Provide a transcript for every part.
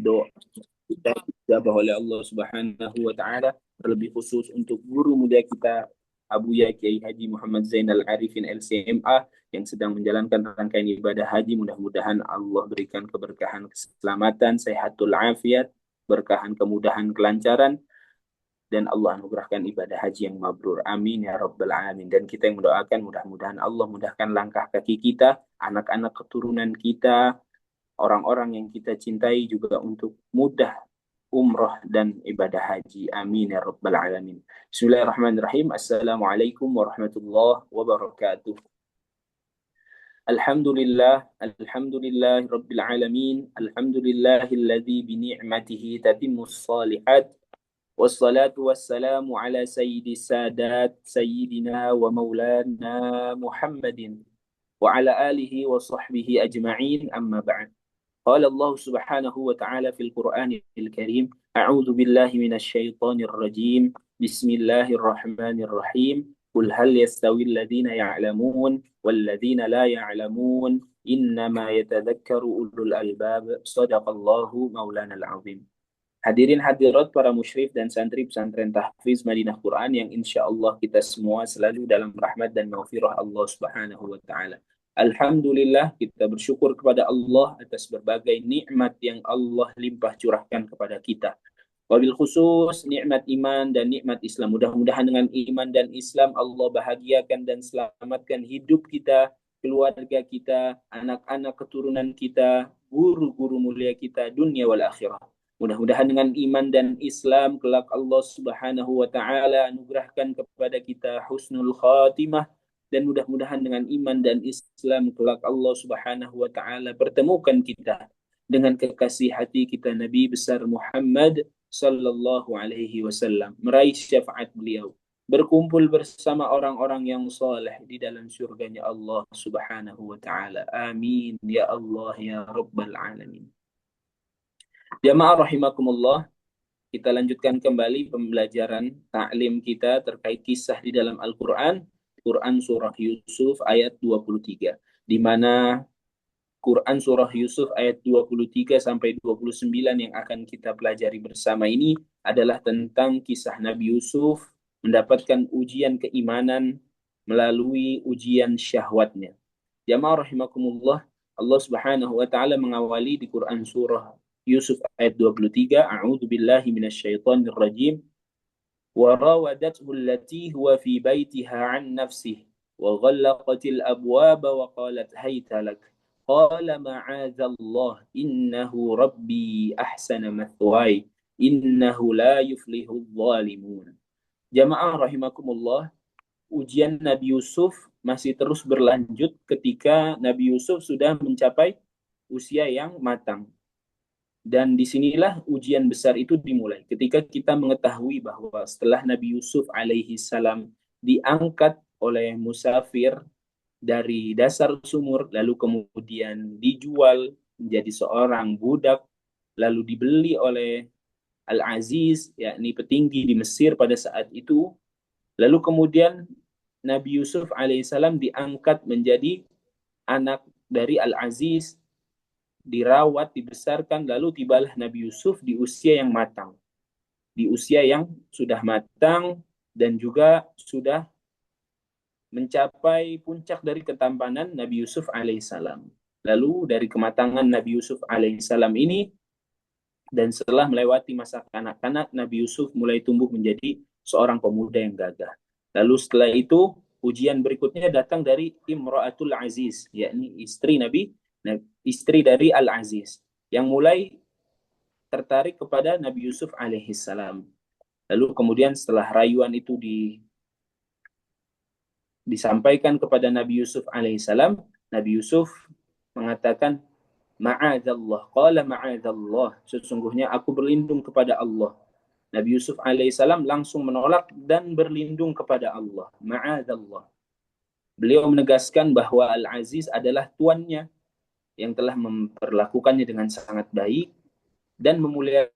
doa kita dijabah oleh Allah Subhanahu wa taala, terlebih khusus untuk guru muda kita Abu Ya Kiai Haji Muhammad Zainal Arifin LCMA yang sedang menjalankan rangkaian ibadah haji. Mudah-mudahan Allah berikan keberkahan, keselamatan, sehatul afiat, berkahan, kemudahan, kelancaran, dan Allah anugerahkan ibadah haji yang mabrur. Amin ya rabbal alamin. Dan kita yang mendoakan mudah-mudahan Allah mudahkan langkah kaki kita, anak-anak keturunan kita, orang-orang yang kita cintai juga untuk mudah umroh dan ibadah haji. Amin ya rabbal alamin. Bismillahirrahmanirrahim. Assalamualaikum warahmatullahi wabarakatuh. Alhamdulillah, alhamdulillah rabbil alamin. Alhamdulillahilladzi bi ni'matihi tatimmus shalihat. Wassalatu wassalamu ala sayyidis sadat sayyidina wa maulana Muhammadin wa ala alihi wa sahbihi ajma'in, amma ba'd. قال الله سبحانه وتعالى في القرآن الكريم: أعوذ بالله من الشيطان الرجيم، بسم الله الرحمن الرحيم، قل هل يستوي الذين يعلمون والذين لا يعلمون إنما يتذكر أولو الألباب صدق الله مولانا العظيم. Hadirin hadirat para musyrif dan santri pesantren Tahfiz Madinah Quran yang insya Allah kita semua selalu dalam rahmat dan maghfirah Allah Subhanahu wa taala. Alhamdulillah, kita bersyukur kepada Allah atas berbagai nikmat yang Allah limpah curahkan kepada kita. Wabil khusus nikmat iman dan nikmat Islam. Mudah-mudahan dengan iman dan Islam Allah bahagiakan dan selamatkan hidup kita, keluarga kita, anak-anak keturunan kita, guru-guru mulia kita dunia wal akhirah. Mudah-mudahan dengan iman dan Islam kelak Allah Subhanahu wa taala anugerahkan kepada kita husnul khatimah, dan mudah-mudahan dengan iman dan Islam kelak Allah Subhanahu wa taala pertemukan kita dengan kekasih hati kita Nabi besar Muhammad sallallahu alaihi wasallam, meraih syafaat beliau, berkumpul bersama orang-orang yang saleh di dalam surganya Allah Subhanahu wa taala. Amin ya Allah ya rabbal alamin. Jamaah rahimakumullah, kita lanjutkan kembali pembelajaran taklim kita terkait kisah di dalam Al-Quran, Quran Surah Yusuf ayat 23, di mana Quran Surah Yusuf ayat 23 sampai 29 yang akan kita pelajari bersama ini adalah tentang kisah Nabi Yusuf mendapatkan ujian keimanan melalui ujian syahwatnya. Jamaah rahimakumullah, Allah Subhanahu wa taala mengawali di Quran Surah Yusuf ayat 23, A'udzu billahi minasyaitonir rajim. Wa rawadathu allati huwa fi baitiha 'an nafsihi wa ghallaqatil abwaba wa qalat hayta lak. Qala ma'adzallah innahu rabbi ahsana mathwaya innahu la yuflihudz zalimun. Jamaah rahimakumullah, ujian Nabi Yusuf masih terus berlanjut ketika Nabi Yusuf sudah mencapai usia yang matang. Dan disinilah ujian besar itu dimulai. Ketika kita mengetahui bahwa setelah Nabi Yusuf alaihi salam diangkat oleh musafir dari dasar sumur, lalu kemudian dijual menjadi seorang budak, lalu dibeli oleh Al-Aziz, yakni petinggi di Mesir pada saat itu, lalu kemudian Nabi Yusuf alaihissalam diangkat menjadi anak dari Al-Aziz, dirawat, dibesarkan, lalu tibalah Nabi Yusuf di usia yang matang. Di usia yang sudah matang dan juga sudah mencapai puncak dari ketampanan Nabi Yusuf alaihissalam. Lalu dari kematangan Nabi Yusuf alaihissalam ini, dan setelah melewati masa kanak-kanak, Nabi Yusuf mulai tumbuh menjadi seorang pemuda yang gagah. Lalu setelah itu, ujian berikutnya datang dari Imra'atul Aziz, yakni istri Nabi, istri dari Al-Aziz, yang mulai tertarik kepada Nabi Yusuf alaihissalam. Lalu kemudian setelah rayuan itu disampaikan kepada Nabi Yusuf alaihissalam, Nabi Yusuf mengatakan, ma'adzallah, qala ma'adzallah, sesungguhnya aku berlindung kepada Allah. Nabi Yusuf alaihissalam langsung menolak dan berlindung kepada Allah. Ma'adzallah. Beliau menegaskan bahwa Al-Aziz adalah tuannya yang telah memperlakukannya dengan sangat baik dan memuliakan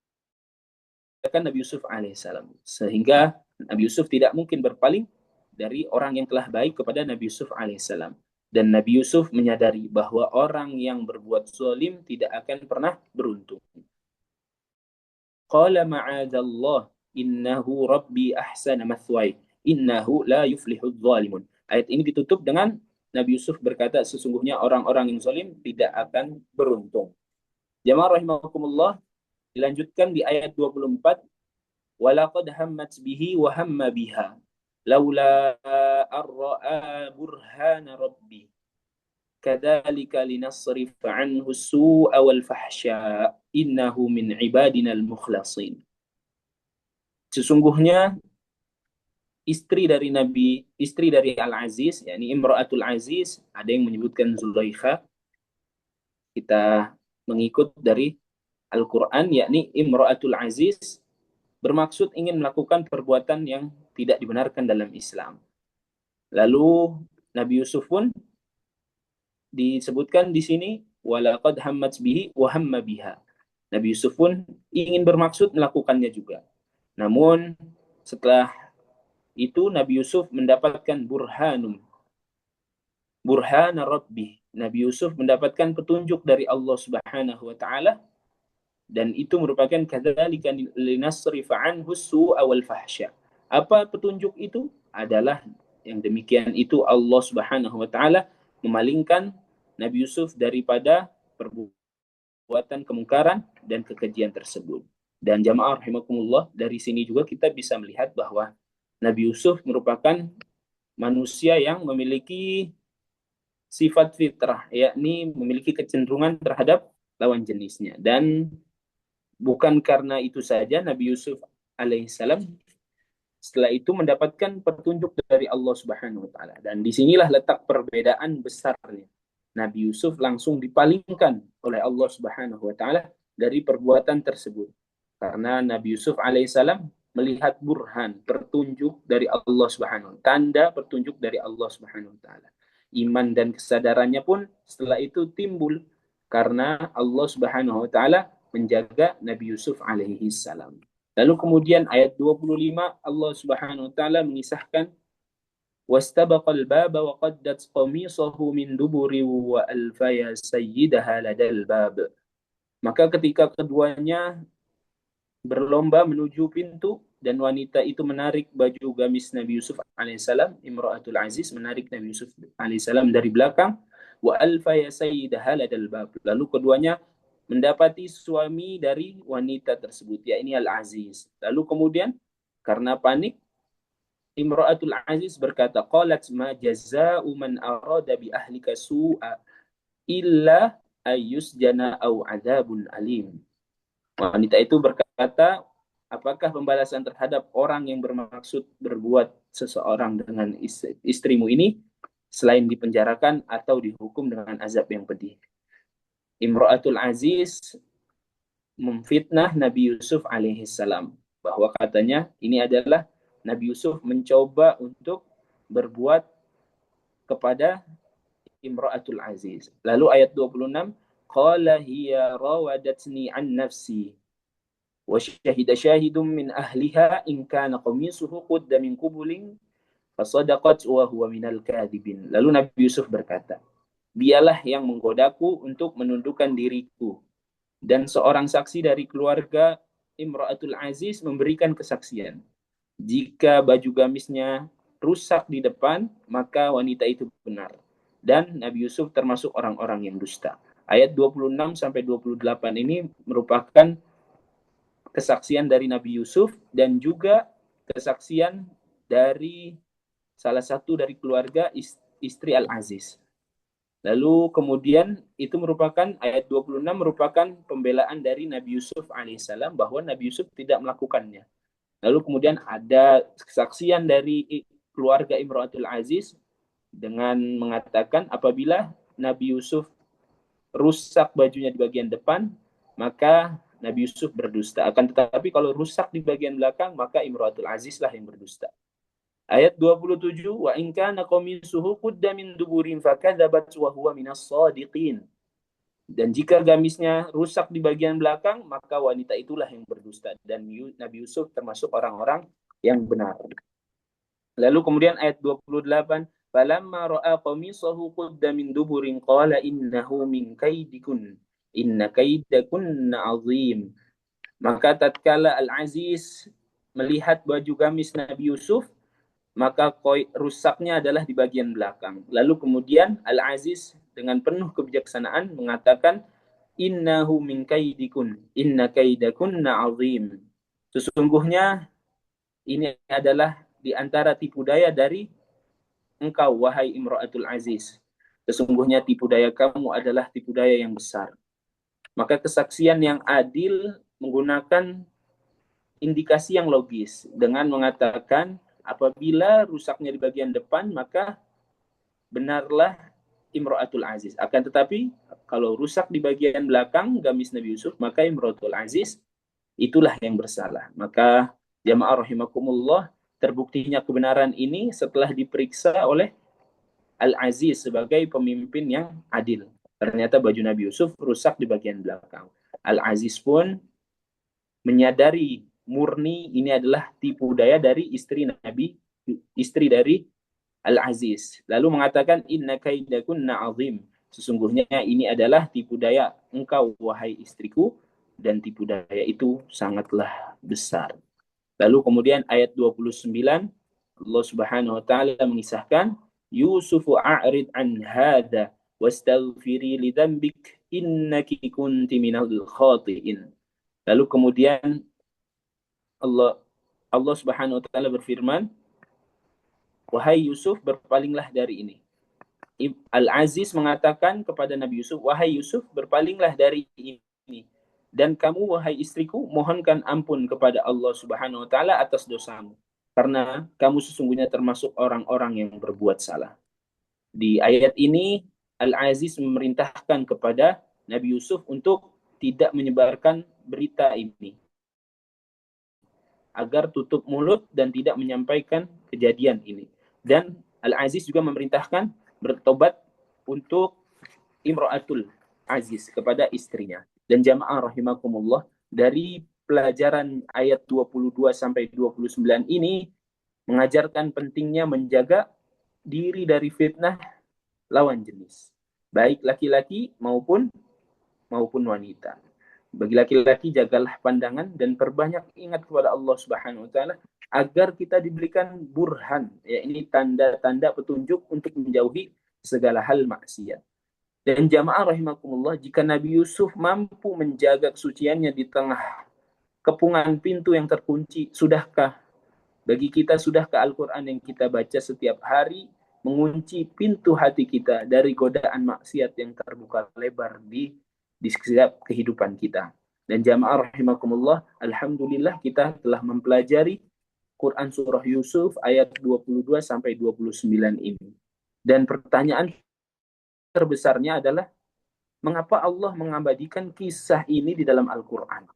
Nabi Yusuf alaihissalam, sehingga Nabi Yusuf tidak mungkin berpaling dari orang yang telah baik kepada Nabi Yusuf alaihissalam. Dan Nabi Yusuf menyadari bahwa orang yang berbuat zalim tidak akan pernah beruntung. Qala ma'adzallah innahu rabbi ahsana mathwaya innahu la yuflihudz zalimun. Ayat ini ditutup dengan Nabi Yusuf berkata, sesungguhnya orang-orang yang zalim tidak akan beruntung. Jamaah rahimakumullah, dilanjutkan di ayat 24, walaqad hammat bihi wa hamma biha laula ar-ra'a burhana rabbi kadzalika linasrif anhu as-su'a wal fahsya innahu min ibadina al-mukhlasin. Sesungguhnya istri dari Al-Aziz, yakni Imra'atul Aziz, ada yang menyebutkan Zulaikha, kita mengikut dari Al-Quran, yakni Imra'atul Aziz bermaksud ingin melakukan perbuatan yang tidak dibenarkan dalam Islam. Lalu Nabi Yusuf pun disebutkan di sini, walaqad hammat bihi wa hamma biha. Nabi Yusuf pun ingin bermaksud melakukannya juga. Namun setelah itu Nabi Yusuf mendapatkan burhana rabbi. Nabi Yusuf mendapatkan petunjuk dari Allah Subhanahu wa taala, dan itu merupakan kadzalika linasrifa anhu su'a wal fahsya. Apa petunjuk itu? Adalah yang demikian itu Allah Subhanahu wa taala memalingkan Nabi Yusuf daripada perbuatan kemungkaran dan kekejian tersebut. Dan jamaah rahimakumullah, dari sini juga kita bisa melihat bahwa Nabi Yusuf merupakan manusia yang memiliki sifat fitrah, yakni memiliki kecenderungan terhadap lawan jenisnya. Dan bukan karena itu saja Nabi Yusuf alaihissalam setelah itu mendapatkan petunjuk dari Allah Subhanahu wa taala. Dan disinilah letak perbedaan besarnya. Nabi Yusuf langsung dipalingkan oleh Allah Subhanahu wa taala dari perbuatan tersebut. Karena Nabi Yusuf alaihissalam melihat burhan, petunjuk dari Allah Subhanahu wa taala, tanda petunjuk dari Allah Subhanahu wa taala. Iman dan kesadarannya pun setelah itu timbul karena Allah Subhanahu wa taala menjaga Nabi Yusuf alaihi salam. Lalu kemudian ayat 25 Allah Subhanahu wa taala mengisahkan wastabaqal baba wa qaddat qamisahu min duburi wa alfaya sayyidaha ladal bab. Maka ketika keduanya berlomba menuju pintu dan wanita itu menarik baju gamis Nabi Yusuf alaihissalam, Imra'atul Aziz menarik Nabi Yusuf alaihissalam dari belakang, wa alfaya sayyidaha ladal bab. Lalu keduanya mendapati suami dari wanita tersebut, yakni Al-Aziz. Lalu kemudian karena panik, Imra'atul Aziz berkata, qalat ma jazaa'u man arada bi ahlika su'a illa ayyusjana au adzabun alim. Wanita itu berkata, apakah pembalasan terhadap orang yang bermaksud berbuat seseorang dengan istrimu ini selain dipenjarakan atau dihukum dengan azab yang pedih? Imra'atul Aziz memfitnah Nabi Yusuf alaihissalam, bahwa katanya ini adalah Nabi Yusuf mencoba untuk berbuat kepada Imra'atul Aziz. Lalu ayat 26, qala hiya rawadatni an nafsi wa syahida syahidun min ahliha in kana qamisuhu qudda min qubulin fasadaqat wa huwa minal kadhibin. Lalu Nabi Yusuf berkata, dialah yang menggodaku untuk menundukkan diriku, dan seorang saksi dari keluarga Imra'atul Aziz memberikan kesaksian. Jika baju gamisnya rusak di depan, maka wanita itu benar. Dan Nabi Yusuf termasuk orang-orang yang dusta. Ayat 26 sampai 28 ini merupakan kesaksian dari Nabi Yusuf dan juga kesaksian dari salah satu dari keluarga istri Al-Aziz. Lalu kemudian itu merupakan ayat 26 merupakan pembelaan dari Nabi Yusuf alaihissalam bahwa Nabi Yusuf tidak melakukannya. Lalu kemudian ada kesaksian dari keluarga Imra'atul Aziz dengan mengatakan apabila Nabi Yusuf rusak bajunya di bagian depan, maka Nabi Yusuf berdusta. Akan tetapi kalau rusak di bagian belakang, maka Imra'atul Aziz lah yang berdusta. Ayat 27, wa in kana qamisuhu qudda min duburin fakadzabat wa huwa minas shadiqin. Dan jika gamisnya rusak di bagian belakang, maka wanita itulah yang berdusta. Dan Nabi Yusuf termasuk orang-orang yang benar. Lalu kemudian ayat 28, falamma ra'a qamisahu qudda min duburin qala innahu min kaidikun inna kaidakunna azim. Maka tatkala Al-Aziz melihat baju gamis Nabi Yusuf, maka rusaknya adalah di bagian belakang. Lalu kemudian Al-Aziz dengan penuh kebijaksanaan mengatakan, innahu min kaidikun, inna kaidakunna azim. Sesungguhnya ini adalah di antara tipu daya dari engkau, wahai Imra'atul Aziz. Sesungguhnya tipu daya kamu adalah tipu daya yang besar. Maka kesaksian yang adil menggunakan indikasi yang logis dengan mengatakan apabila rusaknya di bagian depan maka benarlah Imro'atul Aziz. Akan tetapi kalau rusak di bagian belakang gamis Nabi Yusuf maka Imro'atul Aziz itulah yang bersalah. Maka jamaah rahimakumullah, terbuktinya kebenaran ini setelah diperiksa oleh Al-Aziz sebagai pemimpin yang adil. Ternyata baju Nabi Yusuf rusak di bagian belakang. Al-Aziz pun menyadari murni ini adalah tipu daya dari istri dari Al-Aziz. Lalu mengatakan, inna kaidakunna azim. Sesungguhnya ini adalah tipu daya engkau, wahai istriku, dan tipu daya itu sangatlah besar. Lalu kemudian ayat 29, Allah Subhanahu wa taala mengisahkan, Yusufu a'rid an hadha wastaghfiri li dzambik innaki kunti minal khati'in. Lalu kemudian Allah Allah Subhanahu wa taala berfirman, wahai Yusuf, berpalinglah dari ini. Al-Aziz mengatakan kepada Nabi Yusuf, wahai Yusuf, berpalinglah dari ini. Dan kamu, wahai istriku, mohonkan ampun kepada Allah Subhanahu wa taala atas dosamu. Karena kamu sesungguhnya termasuk orang-orang yang berbuat salah. Di ayat ini, Al-Aziz memerintahkan kepada Nabi Yusuf untuk tidak menyebarkan berita ini, agar tutup mulut dan tidak menyampaikan kejadian ini. Dan Al-Aziz juga memerintahkan bertobat untuk Imro'atul Aziz kepada istrinya. Dan jamaah rahimakumullah, dari pelajaran ayat 22 sampai 29 ini mengajarkan pentingnya menjaga diri dari fitnah lawan jenis, baik laki-laki maupun wanita. Bagi laki-laki, jagalah pandangan dan perbanyak ingat kepada Allah Subhanahu wa taala agar kita diberikan burhan, ya ini tanda-tanda petunjuk untuk menjauhi segala hal maksiat. Dan jamaah rahimakumullah, jika Nabi Yusuf mampu menjaga kesuciannya di tengah kepungan pintu yang terkunci, sudahkah Al-Quran yang kita baca setiap hari mengunci pintu hati kita dari godaan maksiat yang terbuka lebar di setiap kehidupan kita. Dan jamaah rahimakumullah, alhamdulillah kita telah mempelajari Quran surah Yusuf ayat 22 sampai 29 ini. Dan pertanyaan terbesarnya adalah, mengapa Allah mengabadikan kisah ini di dalam Al-Quran?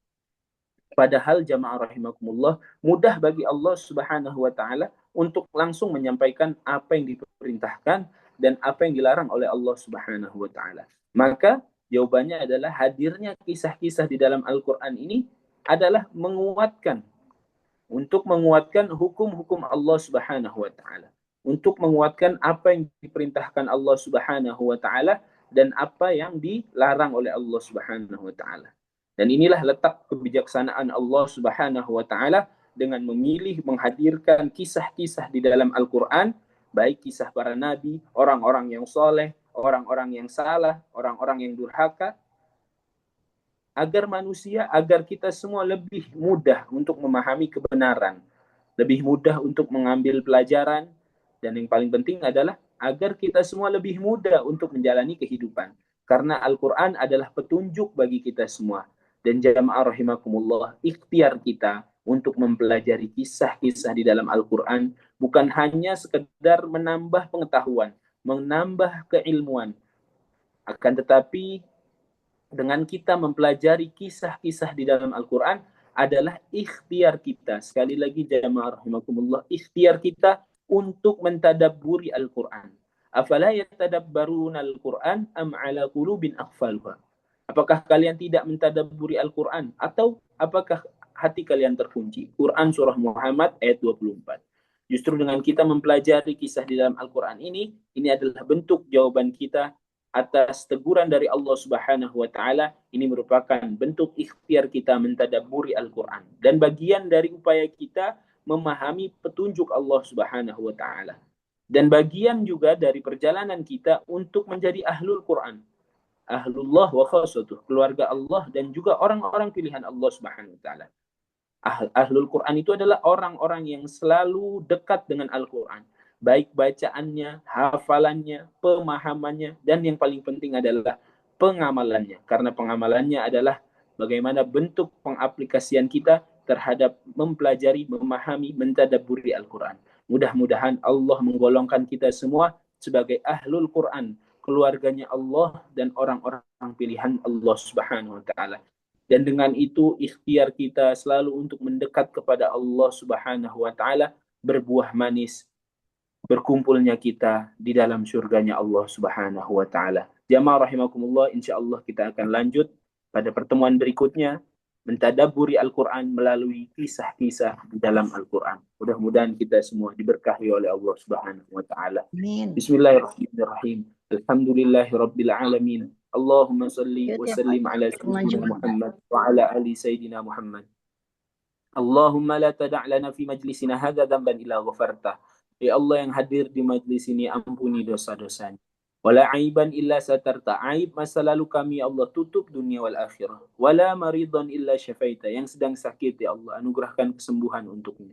Padahal jamaah rahimakumullah, mudah bagi Allah Subhanahu wa taala untuk langsung menyampaikan apa yang diperintahkan dan apa yang dilarang oleh Allah Subhanahu wa taala. Maka jawabannya adalah hadirnya kisah-kisah di dalam Al-Quran ini adalah untuk menguatkan hukum-hukum Allah Subhanahu wa taala, untuk menguatkan apa yang diperintahkan Allah Subhanahu wa taala dan apa yang dilarang oleh Allah Subhanahu wa taala. Dan inilah letak kebijaksanaan Allah Subhanahu wa taala dengan memilih menghadirkan kisah-kisah di dalam Al-Qur'an, baik kisah para nabi, orang-orang yang soleh, orang-orang yang salah, orang-orang yang durhaka, agar kita semua lebih mudah untuk memahami kebenaran, lebih mudah untuk mengambil pelajaran, dan yang paling penting adalah agar kita semua lebih mudah untuk menjalani kehidupan. Karena Al-Quran adalah petunjuk bagi kita semua. Dan jamaah rahimakumullah, ikhtiar kita untuk mempelajari kisah-kisah di dalam Al-Quran bukan hanya sekedar menambah pengetahuan, menambah keilmuan, akan tetapi dengan kita mempelajari kisah-kisah di dalam Al-Quran adalah ikhtiar kita. Sekali lagi jamaah rahimakumullah, ikhtiar kita untuk mentadabburi Al-Quran. Afala yatadabbaruna Al-Quran am ala qulubin aqfalha. Apakah kalian tidak mentadabburi Al-Quran? Atau apakah hati kalian terkunci? Quran Surah Muhammad ayat 24. Justru dengan kita mempelajari kisah di dalam Al-Quran ini adalah bentuk jawaban kita atas teguran dari Allah Subhanahu wa taala, ini merupakan bentuk ikhtiar kita mentadabburi Al-Qur'an dan bagian dari upaya kita memahami petunjuk Allah Subhanahu wa taala. Dan bagian juga dari perjalanan kita untuk menjadi ahlul Quran, ahlullah wa khasatuh, keluarga Allah dan juga orang-orang pilihan Allah Subhanahu wa taala. Ahlul Quran itu adalah orang-orang yang selalu dekat dengan Al-Quran. Baik bacaannya, hafalannya, pemahamannya, dan yang paling penting adalah pengamalannya. Karena pengamalannya adalah bagaimana bentuk pengaplikasian kita terhadap mempelajari, memahami, mentadabburi Al-Quran. Mudah-mudahan Allah menggolongkan kita semua sebagai ahlul Quran, keluarganya Allah dan orang-orang pilihan Allah Subhanahu wa taala. Dan dengan itu ikhtiar kita selalu untuk mendekat kepada Allah Subhanahu wa taala berbuah manis, berkumpulnya kita di dalam surganya Allah Subhanahu wa taala. Jamaah rahimakumullah, insyaallah kita akan lanjut pada pertemuan berikutnya mentadabburi Al-Qur'an melalui kisah-kisah di dalam Al-Qur'an. Mudah-mudahan kita semua diberkahi oleh Allah Subhanahu wa taala. Amin. Bismillahirrahmanirrahim. Alhamdulillahirabbil alamin. Allahumma salli wa sallim ala sayyidina Muhammad wa ala ali sayyidina Muhammad. Allahumma la tada' lana fi majlisina hadza dhanban illa ghafartah. Ya Allah yang hadir di majlis ini, ampuni dosa-dosanya. Wala aiban illa satarta. Aib masa lalu kami ya Allah tutup dunia wal akhirah. Wala maridan illa syafaita. Yang sedang sakit ya Allah anugerahkan kesembuhan untuknya.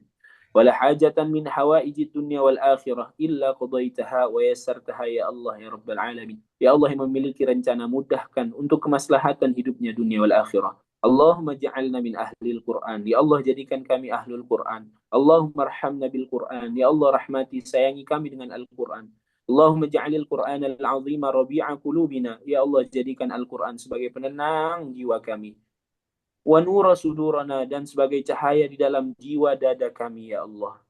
Wala hajatan min hawaijid dunia wal akhirah illa qadaitaha wa yassartaha ya Allah ya Rabbal alamin. Ya Allah yang memiliki rencana, mudahkan untuk kemaslahatan hidupnya dunia wal akhirah. Allahumma ja'alna min ahlil Qur'an. Ya Allah jadikan kami ahlul Qur'an. Allahumma arhamna bil Qur'an. Ya Allah rahmati, sayangi kami dengan Al-Qur'an. Allahumma ja'alil Qur'an al-azima rabi'a qulubina. Ya Allah jadikan Al-Qur'an sebagai penenang jiwa kami. Wa nura sudurana, dan sebagai cahaya di dalam jiwa dada kami ya Allah.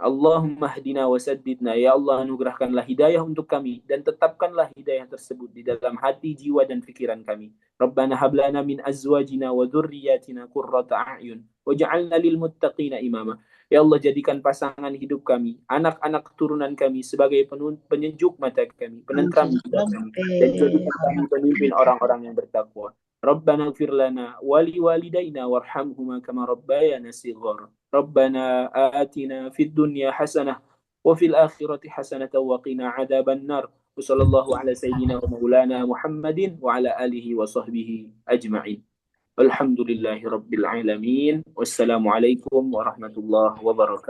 Allahumma hdina wa saddidna. Ya Allah anugerahkanlah hidayah untuk kami dan tetapkanlah hidayah tersebut di dalam hati, jiwa dan pikiran kami. Rabbana hablana min azwajina wa dhurriyyatina qurrata a'yun waj'alna lil muttaqina imama. Ya Allah jadikan pasangan hidup kami, anak-anak keturunan kami sebagai penyejuk mata kami, penentram jiwa kami, dan jadikan kami pemimpin orang-orang yang bertakwa. Rabbana ighfir lana wa liwalidayna warhamhuma kama rabbayana shighara. Rabbana atina fid dunya hasanah wa fil akhirati hasanah wa qina adzaban nar. Wa sallallahu ala sayyidina wa maulana Muhammadin wa ala alihi wa sahbihi ajma'in. Alhamdulillahi rabbil alamin. Wassalamualaikum warahmatullahi wabarakatuh.